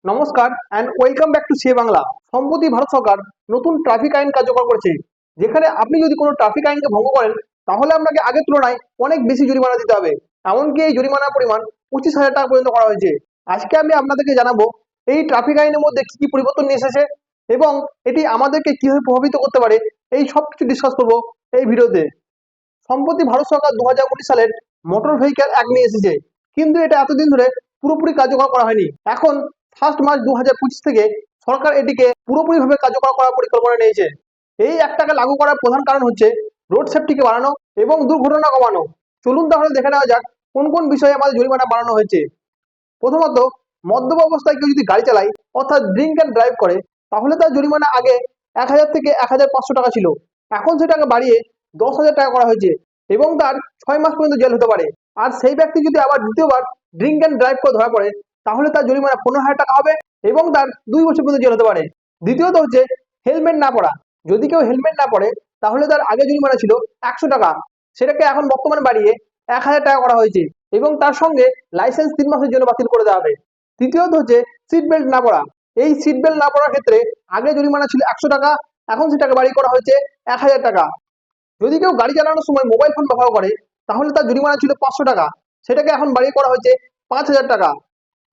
নমস্কার and welcome back to CA Bangla. সম্প্রতি ভারত সরকার নতুন ট্রাফিক আইন কার্যকর করেছে, যেখানে আপনি যদি কোনো ট্রাফিক আইনকে ভঙ্গ করেন তাহলে আপনাকে আগের তুলনায় অনেক বেশি জরিমানা দিতে হবে। এমনকি এই জরিমানার পরিমাণ 25,000 টাকা পর্যন্ত করা হয়েছে। আজকে আমি আপনাদেরকে জানাবো এই ট্রাফিক আইনের মধ্যে কি কি পরিবর্তন নিয়ে এসেছে এবং এটি আমাদেরকে কিভাবে প্রভাবিত করতে পারে, এই সব কিছু ডিসকাস করবো এই ভিডিওতে। সম্প্রতি ভারত সরকার 2019 সালের মোটর ভেহিক্যাল অ্যাক্ট নিয়ে এসেছে, কিন্তু এটা এতদিন ধরে পুরোপুরি কার্যকর করা হয়নি। এখন 1 মার্চ 2025 থেকে সরকার এটিকে পুরোপুরিভাবে কার্যকর করার পরিকল্পনা নিয়েছে। এই অ্যাক্টটাকে লাগু করার প্রধান কারণ হচ্ছে রোড সেফটিকে বাড়ানো এবং দুর্ঘটনা কমানো। চলুন তাহলে দেখে নেওয়া যাক কোন কোন বিষয়ে আমাদের জরিমানা বাড়ানো হয়েছে। প্রথমত, মদ্যপ অবস্থায় কেউ যদি গাড়ি চালায় অর্থাৎ ড্রিঙ্ক অ্যান্ড ড্রাইভ করে, তাহলে তার জরিমানা আগে 1,000 থেকে 1,500 টাকা ছিল। এখন সেটাকে বাড়িয়ে 10,000 টাকা করা হয়েছে এবং তার 6 মাস পর্যন্ত জেল হতে পারে। আর সেই ব্যক্তি যদি আবার দ্বিতীয়বার ড্রিঙ্ক অ্যান্ড ড্রাইভ করে ধরা পড়ে, তাহলে তার জরিমানা 15,000 টাকা হবে এবং তার 2 বছর পর্যন্ত জেল হতে পারে। দ্বিতীয়ত হচ্ছে হেলমেট না পরা। যদি কেউ হেলমেট না পরে, তাহলে তার আগে জরিমানা ছিল 100 টাকা, সেটাকে এখন বর্তমানে বাড়িয়ে 1,000 টাকা করা হয়েছে এবং তার সঙ্গে লাইসেন্স 3 মাসের জন্য বাতিল করে দেওয়া হবে। তৃতীয়ত হচ্ছে সিট বেল্ট না পরা। এই সিট বেল্ট না পরার ক্ষেত্রে আগে জরিমানা ছিল 100 টাকা, এখন সেটাকে বাড়ি করা হয়েছে 1,000 টাকা। যদি কেউ গাড়ি চালানোর সময় মোবাইল ফোন ব্যবহার করে, তাহলে তার জরিমানা ছিল 500 টাকা, সেটাকে এখন বাড়িয়ে করা হয়েছে 5,000 টাকা।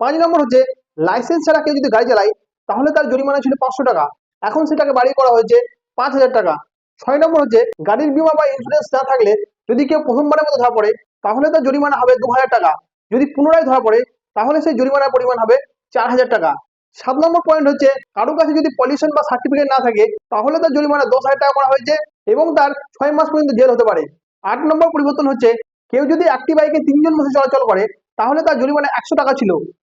5 নম্বর হচ্ছে লাইসেন্স ছাড়া কেউ যদি গাড়ি চালায়, তাহলে তার জরিমানা ছিল 500 টাকা, এখন সেটাকে বাড়িয়ে করা হয়েছে 5,000 টাকা। 6 নম্বর হচ্ছে গাড়ির বীমা বা ইন্স্যুরেন্স না থাকলে যদি কেউ প্রথমবারের মতো ধরা পড়ে, তাহলে তার জরিমানা হবে 2,000 টাকা। যদি পুনরায় ধরা পড়ে, তাহলে সেই জরিমানার পরিমাণ হবে 4,000 টাকা। 7 নম্বর পয়েন্ট হচ্ছে কারো কাছে যদি পলিউশন বা সার্টিফিকেট না থাকে, তাহলে তার জরিমানা 10,000 টাকা করা হয়েছে এবং তার 6 মাস পর্যন্ত জেল হতে পারে। 8 নম্বর পরিবর্তন হচ্ছে কেউ যদি একটি বাইকে 3 জন বসে চলাচল করে, তাহলে তার জরিমানা 100 টাকা ছিল,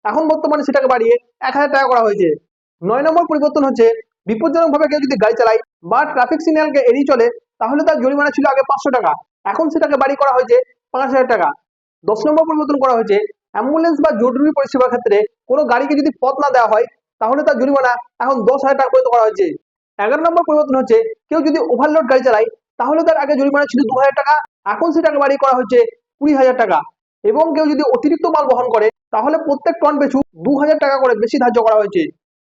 এখন বর্তমানে সেটাকে বাড়িয়ে 1,000 টাকা করা হয়েছে। 9 নম্বর পরিবর্তন হচ্ছে বিপজ্জনক ভাবে কেউ যদি গাড়ি চালায় বা ট্রাফিক সিগন্যালকে এড়িয়ে চলে, তাহলে তার জরিমানা ছিল আগে 500 টাকা, এখন সেটাকে বাড়ি করা হয়েছে 5,000 টাকা। 10 নম্বর পরিবর্তন করা হয়েছে অ্যাম্বুলেন্স বা জরুরি পরিষেবার ক্ষেত্রে কোনো গাড়িকে যদি পথ না দেওয়া হয়, তাহলে তার জরিমানা এখন 10,000 টাকা পর্যন্ত করা হয়েছে। 11 নম্বর পরিবর্তন হচ্ছে কেউ যদি ওভারলোড গাড়ি চালায়, তাহলে তার আগে জরিমানা ছিল 2,000 টাকা, এখন সেটাকে বাড়ি করা হচ্ছে 20,000 টাকা। এবং কেউ যদি অতিরিক্ত মাল বহন করে, তাহলে প্রত্যেক টন পিছু 2,000 টাকা করে বেশি ধার্য করা হয়েছে।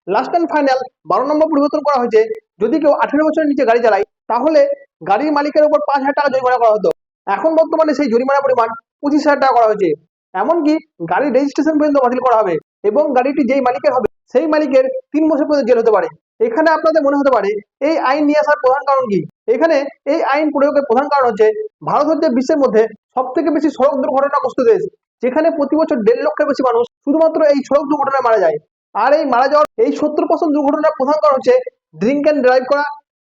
লাস্ট অ্যান্ড ফাইনাল 12 নম্বর পরিবর্তন করা হয়েছে যদি কেউ 18 বছরের নিচে গাড়ি চালায়, তাহলে গাড়ির মালিকের উপর 5,000 টাকা জরিমানা করা হতো, এখন বর্তমানে সেই জরিমানার পরিমাণ 25,000 টাকা করা হয়েছে। এমনকি গাড়ির রেজিস্ট্রেশন পর্যন্ত বাতিল করা হবে এবং গাড়িটি যেই মালিকের হবে সেই মালিকের 3 বছর পর্যন্ত জেল হতে পারে। এখানে আপনাদের মনে হতে পারে এই আইন নিয়ে আসার প্রধান কারণ কি? এখানে এই আইন প্রয়োগের প্রধান কারণ হচ্ছে ভারত হচ্ছে বিশ্বের মধ্যে সব থেকে বেশি সড়ক দুর্ঘটনাগ্রস্ত দেশ, যেখানে প্রতি বছর 1.5 লক্ষের বেশি মানুষ শুধুমাত্র এই সড়ক দুর্ঘটনায় মারা যায়। আর এই মারা যাওয়ার এই 70% দুর্ঘটনার প্রধান কারণ হচ্ছে ড্রিঙ্ক অ্যান্ড ড্রাইভ করা,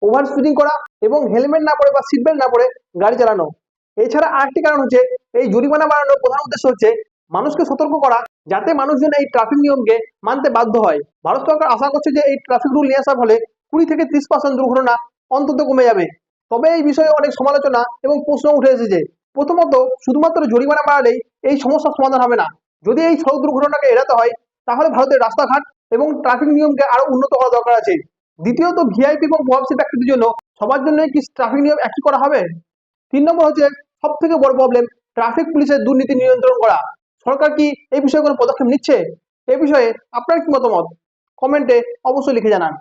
ওভার স্পিডিং করা এবং হেলমেট না পরে বা সিট বেল্ট না পরে গাড়ি চালানো। এছাড়া আরেকটি কারণ হচ্ছে এই জরিমানা বাড়ানোর প্রধান উদ্দেশ্য হচ্ছে মানুষকে সতর্ক করা, যাতে মানুষজন এই ট্রাফিক নিয়মকে মানতে বাধ্য হয়। ভারত সরকার আশা করছে যে এই ট্রাফিক রুল নিয়ে আসার ফলে 20 থেকে 30% দুর্ঘটনা অন্তত কমে যাবে। তবে এই বিষয়ে অনেক সমালোচনা এবং প্রশ্ন উঠে এসেছে। প্রথমত, শুধুমাত্র জরিমানা বাড়ালেই এই সমস্যার সমাধান হবে না। যদি এই সড়ক দুর্ঘটনাকে এড়াতে হয়, তাহলে ভারতের রাস্তাঘাট এবং ট্রাফিক নিয়মকে আরো উন্নত করা দরকার আছে। দ্বিতীয়ত, ভিআইপি এবং প্রভাবশালী ব্যক্তিদের জন্য সবার জন্য কি ট্রাফিক নিয়ম একই করা হবে? 3 নম্বর হচ্ছে সব থেকে বড় প্রবলেম, ট্রাফিক পুলিশের দুর্নীতি নিয়ন্ত্রণ করা। সরকার কি এই বিষয়ে কোনো পদক্ষেপ নিচ্ছে? এই বিষয়ে আপনার কি মতামত? কমেন্টে অবশ্যই লিখে জানান।